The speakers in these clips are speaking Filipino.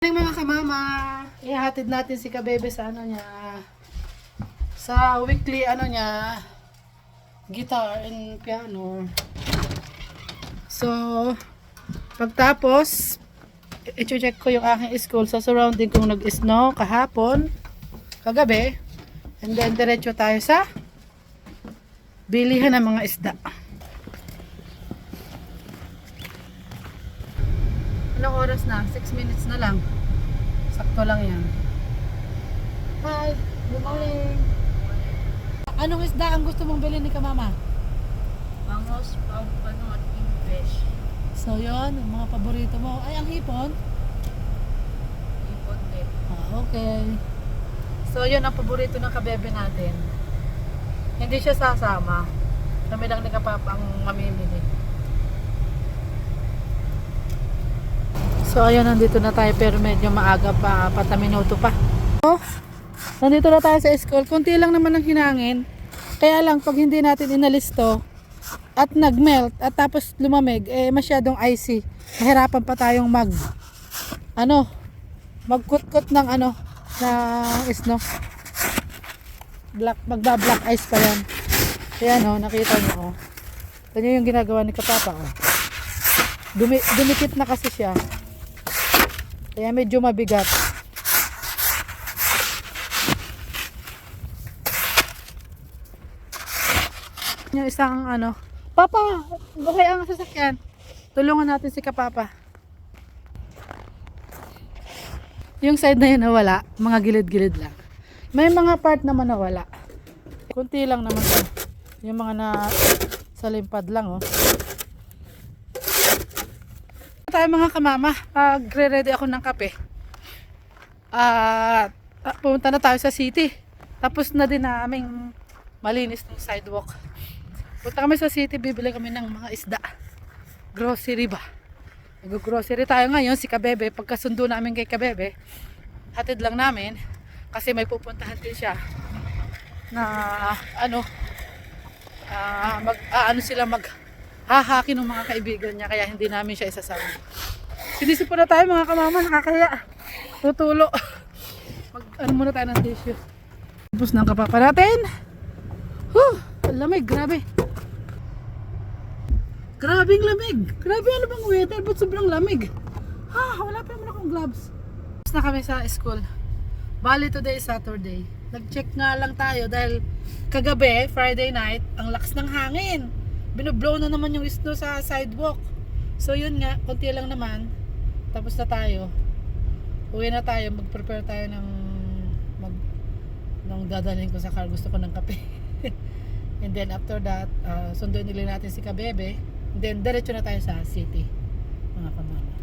Mga kamama, ihatid natin si Kabebe sa ano niya, sa weekly ano niya, guitar and piano. So, pagtapos, i-check ko yung aking school sa surrounding kung nag-snow kahapon, kagabi, and then diretso tayo sa bilihan ng mga isda. Anong oras na? 6 minutes na lang. Sakto lang yan. Hi! Good morning! Anong isda ang gusto mong bilhin ni Kamama? Pangos, pampano at kingfish. So yon, ang mga paborito mo. Ay, ang hipon? Ipon din. Okay. So yun ang paborito ng kabebe natin. Hindi siya sasama. Kami lang ni Kapapa ang mamimili. So ayun, nandito na tayo pero medyo maaga pa, 4 minuto pa. Oh, nandito na tayo sa school. Kunti lang naman ang hinangin. Kaya lang pag hindi natin inalis to at nagmelt at tapos lumamig, eh masyadong icy. Mahirapan pa tayong magkutkot ng snow. Magba-black ice pa yan. Ayan nakita nyo Ito nyo yung ginagawa ni Kapapa Dumikit na kasi siya. Kaya medyo mabigat. Yung isang Papa, okay ang sasakyan. Tulungan natin si Kapapa. Yung side na yun nawala, mga gilid-gilid lang. May mga part naman nawala. Kunti lang naman to. Yung mga sa limpad lang tayo mga kamama, magre-ready ako ng kape. Pumunta na tayo sa city. Tapos na din naming malinis ng sidewalk. Punta kami sa city, bibili kami ng mga isda. Grocery ba? Mag-grocery tayo ngayon, si Kabebe. Pagkasundo namin kay Kabebe, hatid lang namin. Kasi may pupuntahan din siya na hahaki ng mga kaibigan niya, kaya hindi namin siya isasama. Sinisip na tayo mga kamama, nakakaya. Tutulo. Muna tayo ng tissue. Tapos ng Kapapa natin. Lamig, grabe. Grabing lamig. Grabe, ano bang weather? Ba't sobrang lamig? Wala pa naman akong gloves. Tapos na kami sa school. Bali today Saturday. Nag-check nga lang tayo dahil kagabi, Friday night, ang lakas ng hangin. Binublow na naman yung snow sa sidewalk. So yun nga, konti lang naman. Tapos na tayo. Uwi na tayo, mag-prepare tayo ng dadalhin ko sa car. Gusto ko ng kape. And then after that, sunduin nila natin si Kabebe. And then diretso na tayo sa city, mga kamama.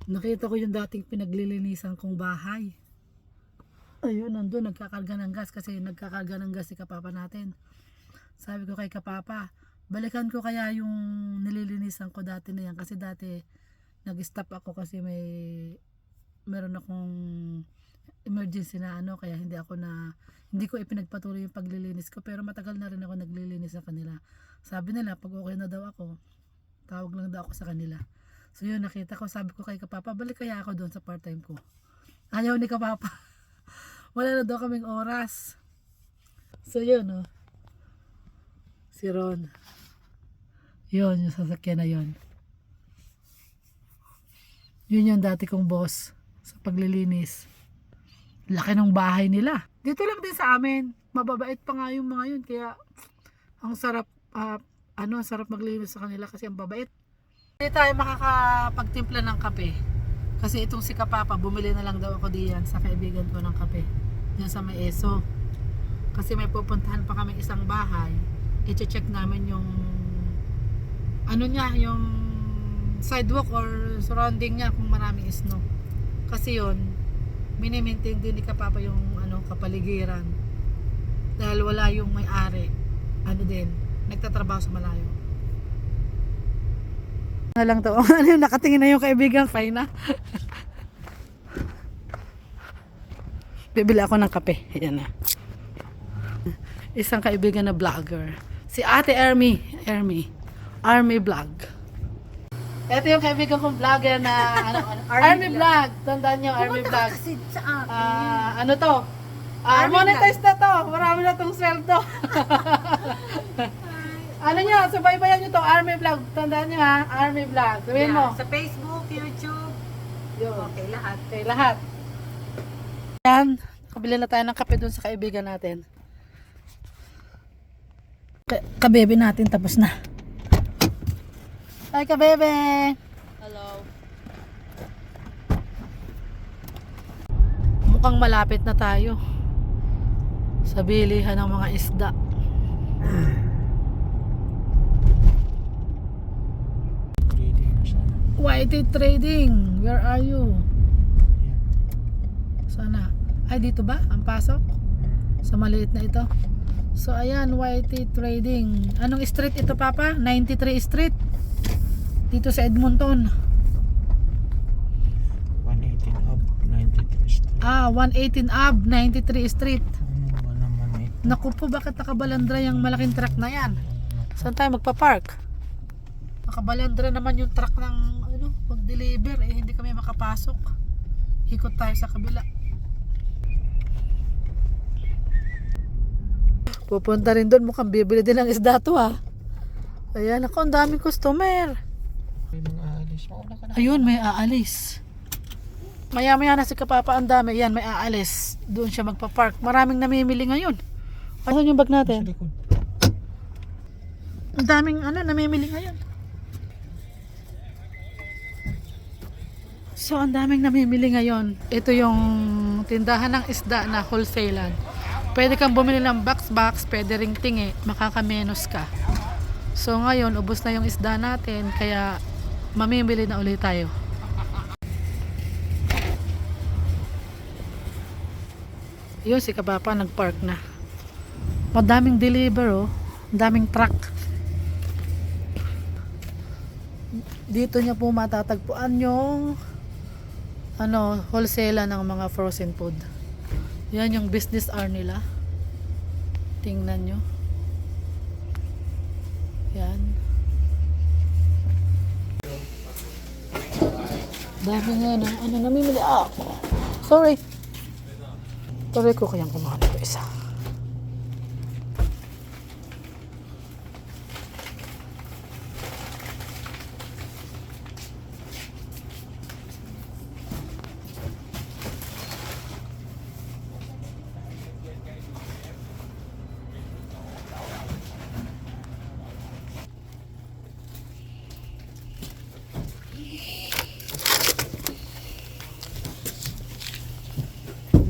Nakita ko yung dating pinaglilinisan kong bahay. Ayun, nandun, nagkakarga ng gas kasi nagkakarga ng gas si Kapapa natin. Sabi ko kay Kapapa, balikan ko kaya yung nililinisan ko dati na yan. Kasi dati, nag-stop ako kasi meron akong emergency na kaya hindi ko ipinagpatuloy yung paglilinis ko. Pero matagal na rin ako naglilinis sa kanila. Sabi nila, pag okay na daw ako, tawag lang daw ako sa kanila. So yun, nakita ko, sabi ko kay Kapapa, balik kaya ako doon sa part-time ko. Ayaw ni Kapapa. Wala na daw kaming oras. So yun si Ron. Yun, yung sasakyan na yun. Yun yung dati kong boss sa paglilinis. Laki ng bahay nila. Dito lang din sa amin. Mababait pa nga yung mga yun. Kaya ang sarap sarap maglinis sa kanila kasi ang babait. Hindi tayo makakapagtimpla ng kape. Kasi itong si Kapapa, bumili na lang daw ako diyan sa kaibigan ko ng kape. Diyan sa may ESO. Kasi may pupuntahan pa kami isang bahay. I-check namin yung yung sidewalk or surrounding niya kung maraming snow. Kasi yun, mini-maintain din ni Kapapa yung kapaligiran. Dahil wala yung may-ari. Nagtatrabaho sa malayo. Lang to. Nakatingin na yung kaibigan, fine na. Bibili ako ng kape. Ayan na. Isang kaibigan na vlogger. Si Ate Army Vlog. Ito yung kaibigan kong vlogger na Army Vlog. Tandaan nyo, Army Vlog. Kasi sa akin. Ano to? Monetize na to. Marami na tong sweldo. Ano nyo, subaybayan nyo to, Army Vlog. Tandaan nyo ha, Army Vlog. Sabihin mo. Sa Facebook, YouTube. Yun. Okay, lahat. Okay, lahat. Yan. Kabili na tayo ng kape dun sa kaibigan natin. Kabebe natin tapos na. Hi kabebe! Hello. Mukhang malapit na tayo sa bilihan ng mga isda. YT Trading, where are you? Sana. Ay, dito ba? Ang pasok? Sa maliit na ito. So, ayan, YT Trading. Anong street ito, Papa? 93 Street. Dito sa Edmonton. 118 Ab, 93 Street. 118 Ave, 93 Street. Ano ba naman ito? Naku po, bakit nakabalandra yung malaking truck na yan? Saan tayo magpa-park? Nakabalandra naman yung truck ng mag-deliver. Hindi kami makapasok. Ikot tayo sa kabila. Pupunta rin doon. Mukhang bibili din ng isda to ha. Ayan ako, ang daming customer. May mga aalis. Mauna ka na. Ayun, may aalis. Maya-maya na si Kapapa, ang dami. Yan, may aalis. Doon siya magpa-park. Maraming namimili ngayon. Asan yung bag Sa natin? likod. Ang daming namimili ngayon. So, ang daming namimili ngayon. Ito yung tindahan ng isda na wholesalan. Pwede kang bumili ng box, pwede ring tingi, makakamenos ka. So, ngayon, ubos na yung isda natin, kaya mamimili na ulit tayo. Yun, si Kapapa nagpark na. Madaming deliver, oh. Daming truck. Dito niya po matatagpuan yung wholesale ng mga frozen food. Yan yung business hour nila. Tingnan nyo. Yan. Dami nga na. Namimili. Sorry. Sorry ko kayang kumahan ito isa.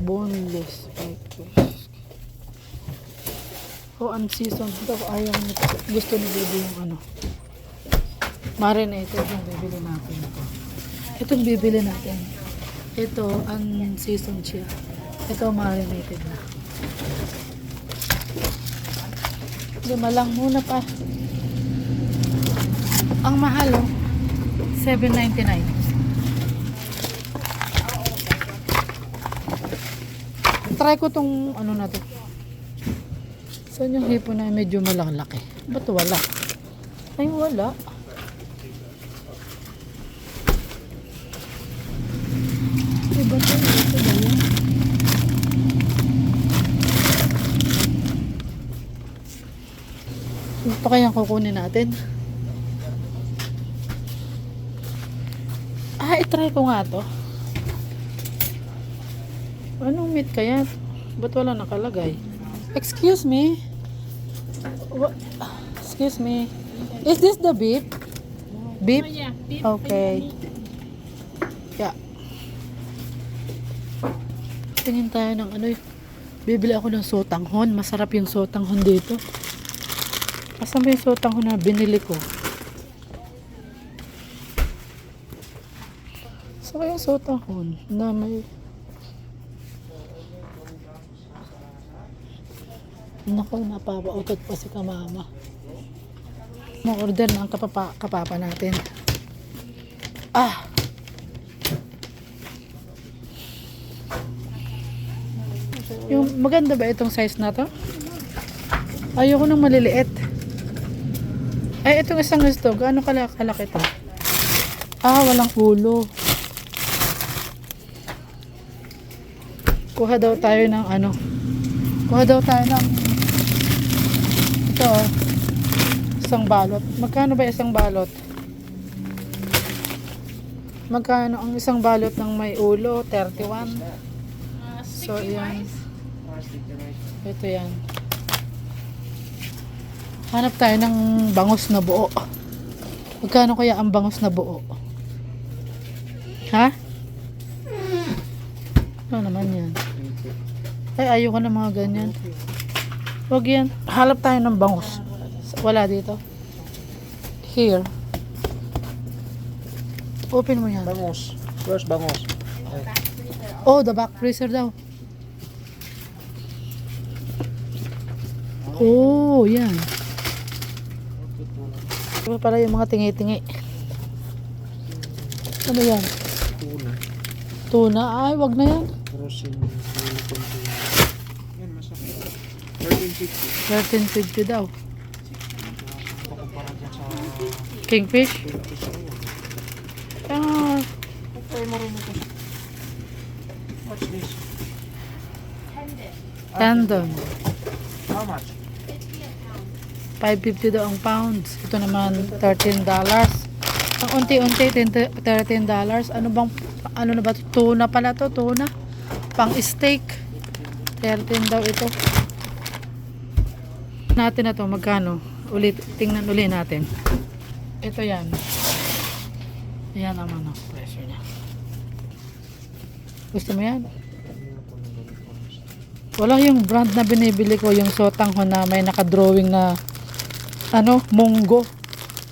Boneless breakfast. Unseasoned. Ayaw nito. Gusto ni baby yung marinated yung bibili natin. Itong bibili natin. Ito, unseasoned siya. Ito, marinated na. Lima lang muna pa. Ang mahal, $7.99. Try ko tong na to. Saan yung hipon na medyo malalaki? Ba't wala? Ay, wala. Diba ito? Ito ba yun? Ito kayang kukunin natin. I-try ko nga to. Anong meat kaya? Ba't wala nakalagay? Excuse me? Excuse me? Is this the beef? Beef? Yeah, beef. Okay. Yeah. Tingin tayo ng bibili ako ng sotanghon. Masarap yung sotanghon dito. Asan ba yung sotanghon na binili ko? So yung sotanghon na may naku, napapautot pa si Kamama. Ma-order na ang kapapa natin. Yung maganda ba itong size na to? Ayoko ng maliliit. Itong isang gusto. Gaano kalaki to? Walang ulo. Kuha daw tayo ng ano. Kuha daw tayo ng ito oh. Isang balot. Magkano ba isang balot? Magkano ang isang balot ng may ulo? 31. So, yan. Ito yan. Hanap tayo ng bangus na buo. Magkano kaya ang bangus na buo? Ha? Ano naman yan? Ay, ayoko ng mga ganyan. Huwag yan. Hanap tayo ng bangus. Wala dito. Here. Open mo yan. Bangus. Where's bangus? Oh, the back freezer daw. Oh, yan. Diba pala yung mga tingi-tingi? Ano yan? Tuna. Tuna? Ay, wag na yan. Frozen. Yan, masakit. 13.50. 13.50 daw. Pakumpara dyan sa... Kingfish? Okay, marunong ko. What's this? Tendon. How much? 5.50 daw ang pounds. Ito naman $13. Ang unti-unti $13. Ano bang ano na ba to? Tuna pala to, tuna. Pang steak. 13 daw ito. Natin na to magkano? Ulit tingnan uli natin. Ito yan. Yan naman ang presyo niya. Gusto mo yan? Wala yung brand na binibili ko, yung sotang ho na may nakadrawing na ano, munggo.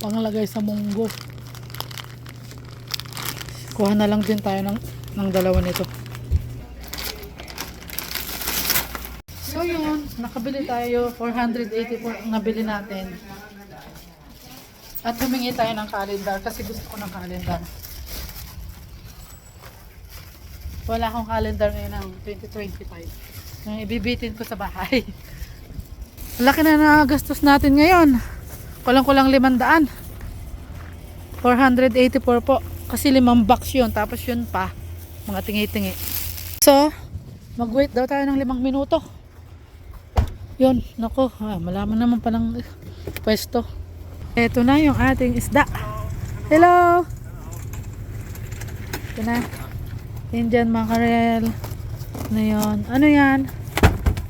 Panglagay sa munggo. Kuha na lang din tayo ng dalawa nito. So yun, nakabili tayo 484 ang nabili natin. At humingi tayo ng calendar kasi gusto ko ng calendar. Wala akong calendar ngayon ng 2025. Ngayon, ibibitin ko sa bahay. Laki na nagastos natin ngayon. Kulang-kulang 500. 484 po. Kasi 5 box yun. Tapos yun pa. Mga tingi-tingi. So, mag-wait daw tayo ng 5 minuto. Yun. Nako. Malaman naman pa ng pwesto. Ito na yung ating isda. Hello! Ito na. Indian mackerel. Ano yun? Ano yan?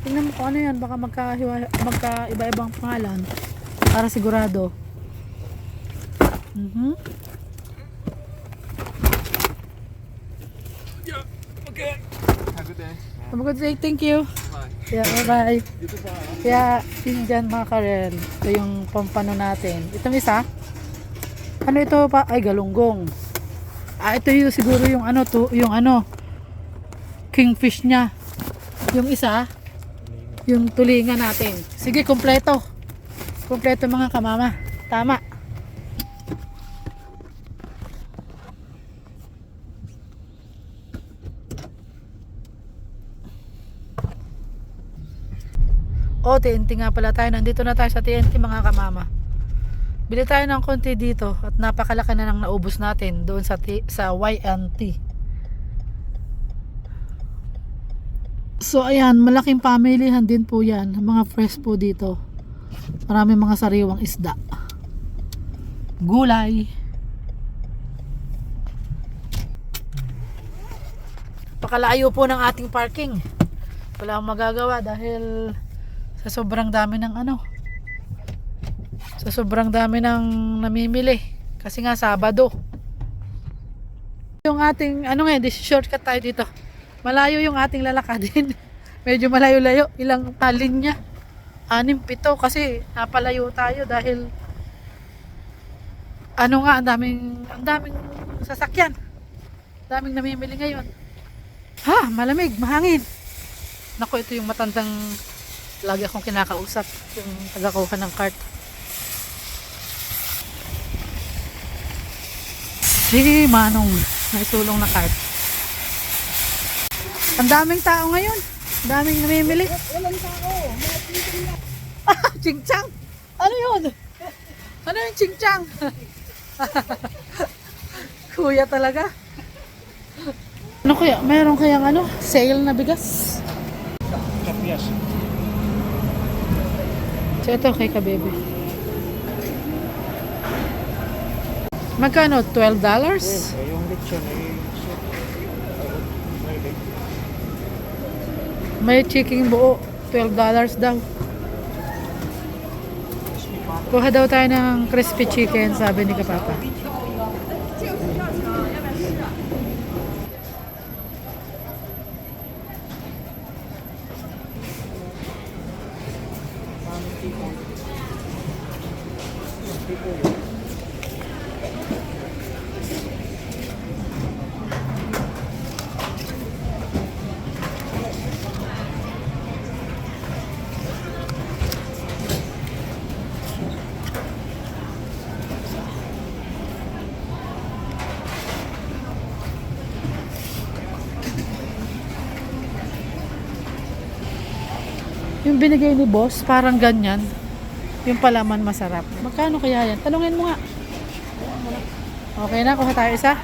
Tingnan mo kung ano yan. Baka magka-iba-ibang pangalan. Para sigurado. Okay. Have a good day. Have a good day. Thank you. Bye. Yeah, bye-bye. Dito pa. Kaya, Indian mackerel. Ito yung pampano natin. Itong isa. Ano ito pa? Ay, galunggong. Ito yung siguro yung ano to, yung ano kingfish niya. Yung isa, yung tulingan natin. Sige, kompleto. Kompleto mga kamama. Tama. O, TNT nga pala tayo. Nandito na tayo sa TNT mga kamama. Bili tayo ng konti dito at napakalaki na nang naubos natin doon sa Y&T. So ayan, malaking pamilihan din po yan. Mga fresh po dito. Marami mga sariwang isda. Gulay. Pakalayo po ng ating parking. Wala akong magagawa dahil sa sobrang dami ng ano. Sa sobrang dami ng namimili. Kasi nga Sabado. Yung ating, ano nga, shortcut tayo dito. Malayo yung ating lalakadin. Medyo malayo-layo. Ilang linya? 6, 7. Kasi napalayo tayo dahil ano nga, ang daming sasakyan. Daming namimili ngayon. Ha, malamig, mahangin. Naku, ito yung matandang lagi akong kinakausap. Yung tagakuha ng cart. Si Manong, may sulong na cart. Ang daming tao ngayon. Ang daming namimili. Walang tao. Chingchang. Ano yun? Ano yung chingchang? Kuya talaga. Ano kaya? Meron kayang ano? Sale na bigas? Kapias. So ito kay kabebe. Magkano? $12? Yung lechon ay May chicken buo. $12 daw. Kuha daw tayo ng crispy chicken, sabi ni Kapapa. Yung binigay ni boss, parang ganyan. Yung palaman masarap. Magkano kaya yan? Talungin mo nga. Okay na, kuha tayo isa.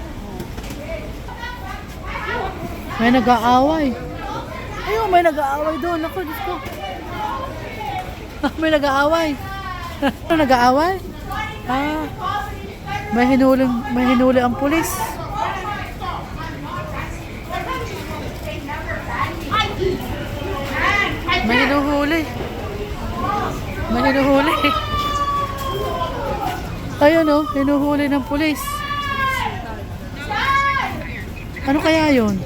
May nag-aaway. Ayun, may nag-aaway doon. Ako, Diyos ko. May nag-aaway. Ano nag-aaway? Ah, may hinuli ang pulis. May hinuhuli. May hinuhuli. Ayun o, hinuhuli ng pulis. Ano kaya yun?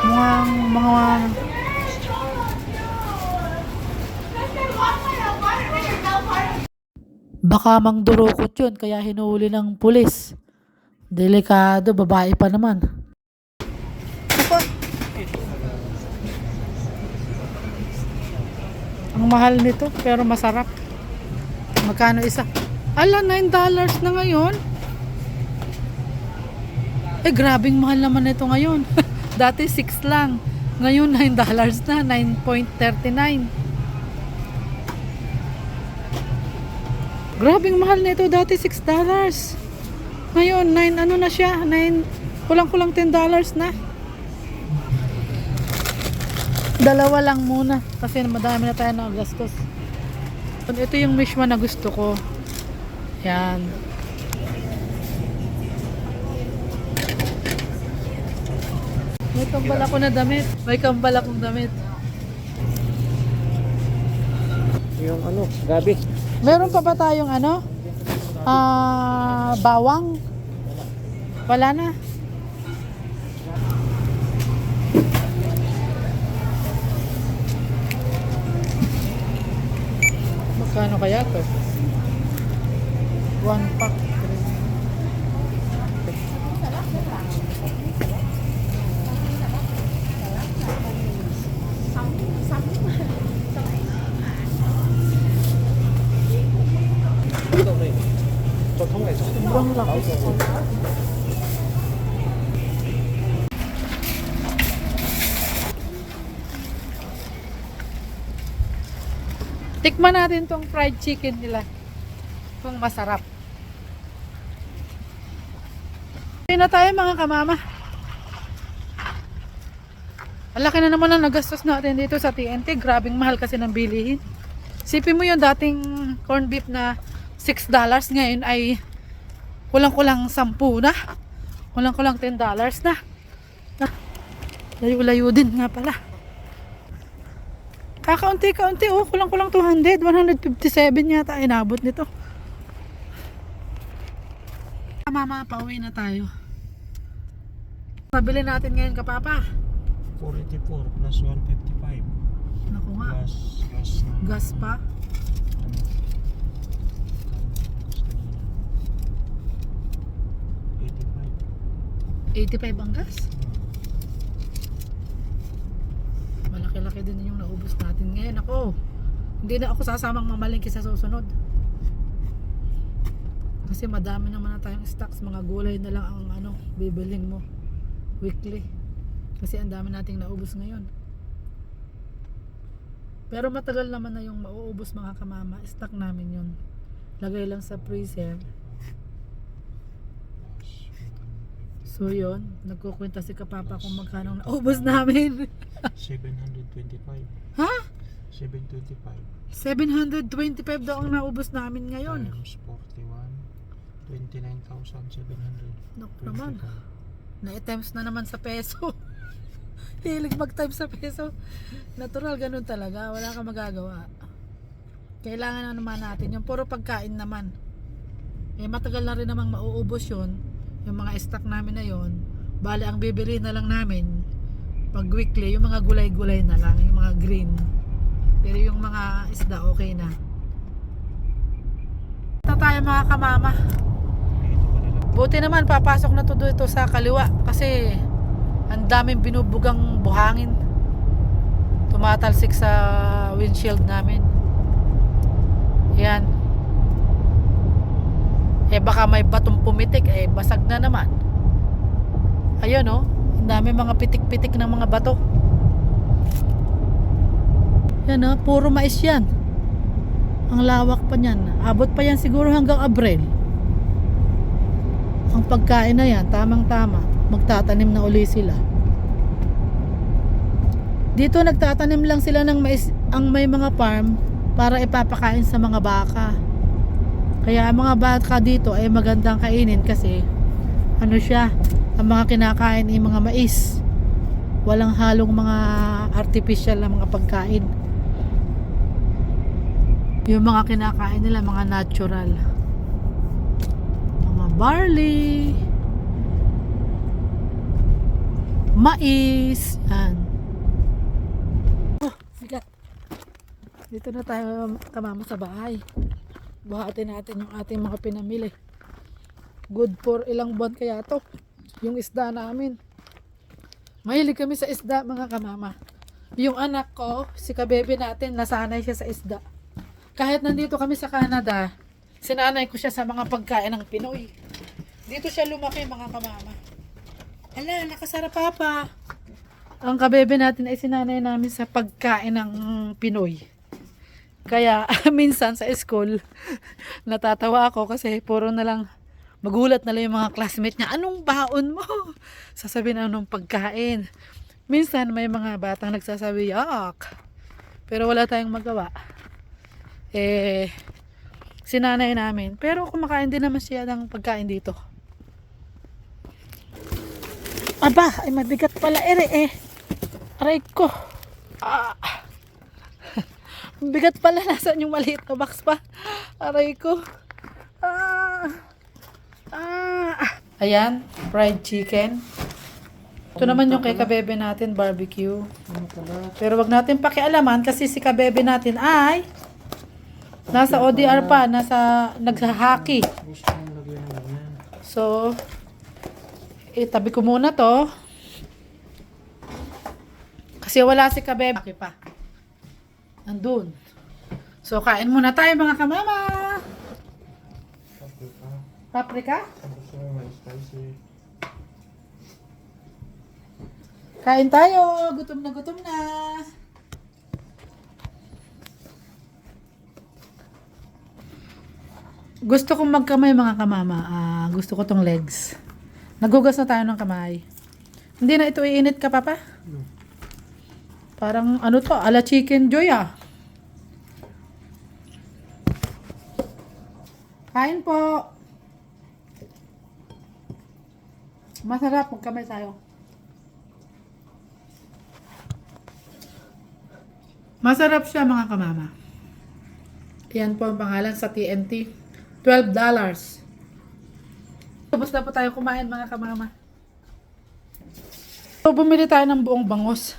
Mga baka mangdurukot yun, kaya hinuhuli ng pulis. Delikado, babae pa naman. Ang mahal nito, pero masarap. Magkano isa? Ala, $9 na ngayon. Eh, grabing mahal naman ito ngayon. Dati 6 lang. Ngayon, $9 na. 9.39. Grabing mahal nito. Dati $6. Ngayon, 9, ano na siya? 9, kulang-kulang $10 na. Dalawa lang muna kasi madami na tayo nakagastos. Ito yung mishma na gusto ko. Yan. May kambal ako na damit. May kambal akong damit. yung ano, gabi. Meron pa ba tayong ano? Bawang? Wala na. Magkano kaya to? 1 pack. Sobrang laki. Tikman natin tong fried chicken nila. Kung masarap. Pina tayo mga kamama. Ang laki na naman ang nagastos natin dito sa TNT. Grabing mahal kasi ng bilihin. Sipin mo yung dating corned beef na $6 ngayon ay kulang-kulang 10 na. Kulang-kulang $10 na. Layo-layo din nga pala. Kakaunti-kaunti, oh, kulang-kulang 200, 157 yata inabot nito. Mama, pauwi na tayo. Pabili natin ngayon kapapa. 484 plus 155. Naku nga, Gas na. gas pa. $85 ang gas. Malaki-laki din yung naubos natin ngayon. Ako, hindi na ako sasamang mamalingki sa susunod. Kasi madami naman na tayong stocks. Mga gulay na lang ang ano, bibilhin mo weekly. Kasi ang dami nating naubos ngayon. Pero matagal naman na yung mauubos mga kamama. Stock namin yun. Lagay lang sa freezer. So yun, nagkukwenta si Kapapa kung magkano naubos namin. 725. Ha? 725. 725 daw ang naubos namin ngayon. Times 41. 29,700. Naku naman. Na-times na naman sa peso. Hilig mag-times sa peso. Natural, ganun talaga. Wala kang magagawa. Kailangan na naman natin. Yung puro pagkain naman. Eh matagal na rin namang mauubos yun. Yung mga stock namin na yun. Bali, ang bibili na lang namin pag weekly, yung mga gulay-gulay na lang. Yung mga green. Pero yung mga isda, okay na. Ito tayo mga kamama. Dito pa nila. Buti naman, papasok na to dito sa kaliwa. Kasi ang daming binubugang buhangin. Tumatalsik sa windshield namin. Yan. Eh baka may batong pumitik, eh basag na naman. Ayun oh, ang dami mga pitik-pitik ng mga bato. Yan oh, puro mais yan. Ang lawak pa niyan. Abot pa yan siguro hanggang Abril. Ang pagkain na yan, tamang-tama. Magtatanim na uli sila. Dito nagtatanim lang sila ng mais, ang may mga farm para ipapakain sa mga baka. Kaya ang mga baka dito ay magandang kainin kasi ano siya, ang mga kinakain ay mga mais. Walang halong mga artificial na mga pagkain. Yung mga kinakain nila, mga natural. Mga barley, mais, yan. Oh, bigat. Dito na tayo kamama sa bahay. Buhatin natin yung ating mga pinamili. Good for ilang buwan kaya to. Yung isda namin. Mahilig kami sa isda mga kamama. Yung anak ko, si kabebe natin, nasanay siya sa isda. Kahit nandito kami sa Canada, sinanay ko siya sa mga pagkain ng Pinoy. Dito siya lumaki mga kamama. Ala, nakasarap papa. Ang kabebe natin ay sinanay namin sa pagkain ng Pinoy. Kaya minsan sa school, natatawa ako kasi puro na lang, magulat na lang yung mga classmate niya. Anong baon mo? Sasabihin anong pagkain. Minsan may mga batang nagsasabi, yak. Pero wala tayong magawa. Eh, sinanay namin. Pero kumakain din naman siya ng pagkain dito. Aba, ay mabigat pala eh. Aray ko. Bigat pala, nasaan yung maliit na box pa? Aray ko. Ayan, fried chicken. Ito naman yung kay kabebe natin, barbecue. Pero wag natin pakialaman kasi si kabebe natin ay nasa ODR pa, nagsa-hockey. So, itabi ko muna to. Kasi wala si kabebe. Hockey pa. Nandun. So, kain muna tayo mga kamama. Paprika? Kain tayo. Gutom na gutom na. Gusto kong magkamay mga kamama. Gusto ko tong legs. Nagugas na tayo ng kamay. Hindi na ito iinit ka, papa? Parang ano to, ala chicken joy Kain po. Masarap, magkamay tayo. Masarap siya mga kamama. Yan po ang pangalan sa TNT. $12. Tapos na po tayo kumain mga kamama. So, bumili tayo ng buong bangus.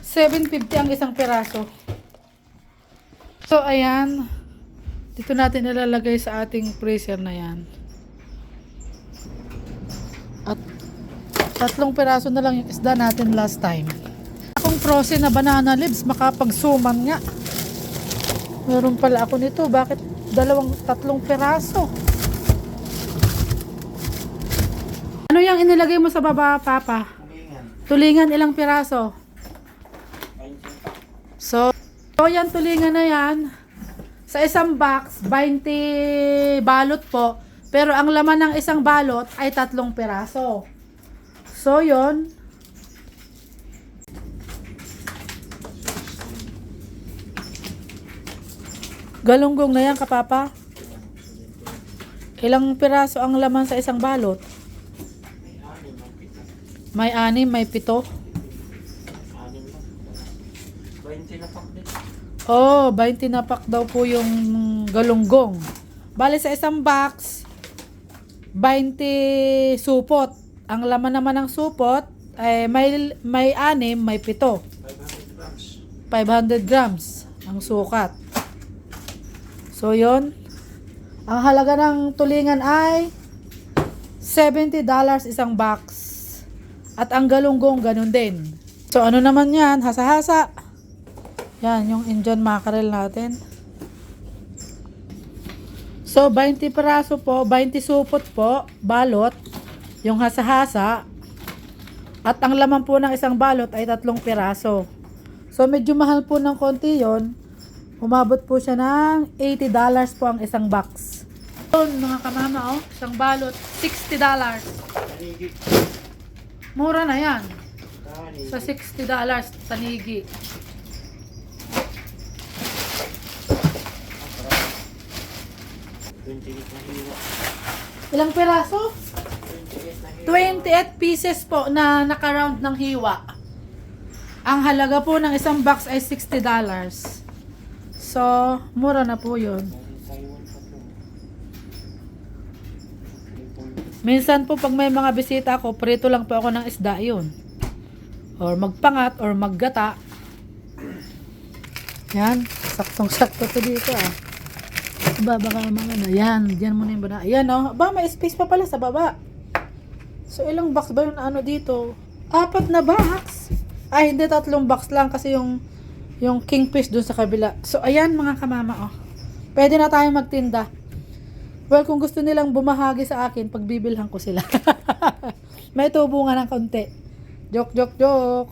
$7.50 ang isang piraso. So, ayan. Dito natin ilalagay sa ating freezer na yan. At 3 piraso na lang yung isda natin last time. Akong frozen na banana leaves, makapagsuman nga. Meron pala ako nito. Bakit 3 piraso? Ano yung inilagay mo sa baba, papa? Tulingan, ilang piraso? So yan tulingan na yan. Sa isang box, 20 balot po. Pero ang laman ng isang balot ay 3 piraso. So, yon. Galunggong na yan, kapapa. Ilang piraso ang laman sa isang balot? May 6, may 7. 20 na pak din. Oh, 20 na pack daw po yung galunggong. Bale sa isang box, 20 supot. Ang laman naman ng supot ay may 6, may 7. 500 grams. 500 grams ang sukat. So, yon. Ang halaga ng tulingan ay $70 isang box. At ang galunggong ganun din. So, ano naman yan? Hasa-hasa. Yan, yung Indian mackerel natin. So, 20 piraso po, 20 supot po, balot, yung hasa-hasa. At ang laman po ng isang balot ay 3 piraso. So, medyo mahal po ng konti yon. Umabot po siya ng $80 po ang isang box. Yun, mga kamama, oh, isang balot, $60. Tanigi. Mura na yan. Tanigi. Sa $60, tanigi. Ilang piraso? 28 pieces po na naka-round ng hiwa. Ang halaga po ng isang box ay $60. So, mura na po yun. Minsan po pag may mga bisita ako, prito lang po ako ng isda yun. Or magpangat, or maggata. Yan, saktong-sakto to dito ah. Baba ka naman ano. Yan, dyan muna yung bana. Yan oh, ba may space pa pala sa baba. So ilang box ba yung ano dito? 4 na box. Ay hindi, 3 box lang kasi yung kingfish dun sa kabila. So ayan mga kamama oh. Pwede na tayong magtinda. Well, kung gusto nilang bumahagi sa akin, pagbibilhan ko sila. May tubo nga ng konti. Joke, joke, joke.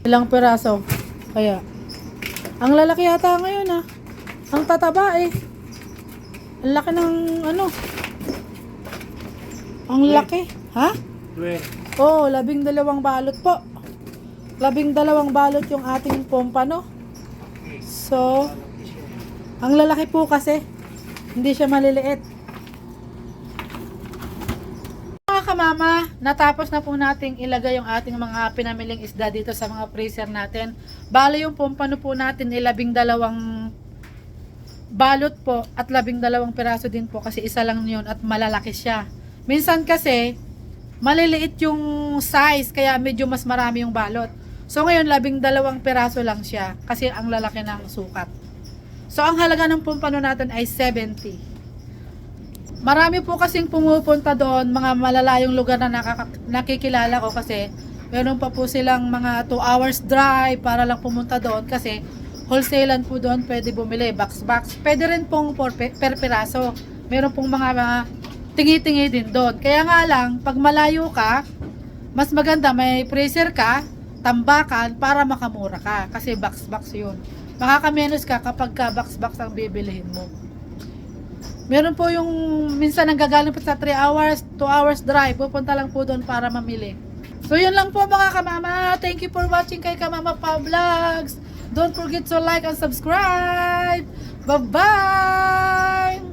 Ilang piraso? Kaya, ang lalaki yata ngayon ah. Ang tataba eh. Ang laki ng ano. Ang laki. Ha? 12. Oo, 12 balot po. 12 balot yung ating pompano. So, ang lalaki po kasi. Hindi siya maliliit. Mga kamama, natapos na po nating ilagay yung ating mga pinamiling isda dito sa mga freezer natin. Bale yung pompano po natin ay 12 balot po at 12 piraso din po kasi isa lang yun at malalaki siya. Minsan kasi maliliit yung size kaya medyo mas marami yung balot. So ngayon 12 piraso lang siya kasi ang lalaki ng sukat. So ang halaga ng pompano natin ay 70. Marami po kasing pumupunta doon, mga malalayong lugar na nakikilala ko kasi meron pa po silang mga 2 hours drive para lang pumunta doon kasi wholesalan po doon, pwede bumili box. Pwede rin pong per piraso. Meron pong mga tingi-tingi din doon. Kaya nga lang, pag malayo ka, mas maganda may freezer ka, tambakan para makamura ka kasi box yun. Makakamenos ka kapag ka box ang bibilihin mo. Meron po yung minsan nanggagaling po sa 3 hours, 2 hours drive, pupunta lang po doon para mamili. So yun lang po mga kamama. Thank you for watching kay Kamama Pa Vlogs. Don't forget to like and subscribe. Bye-bye!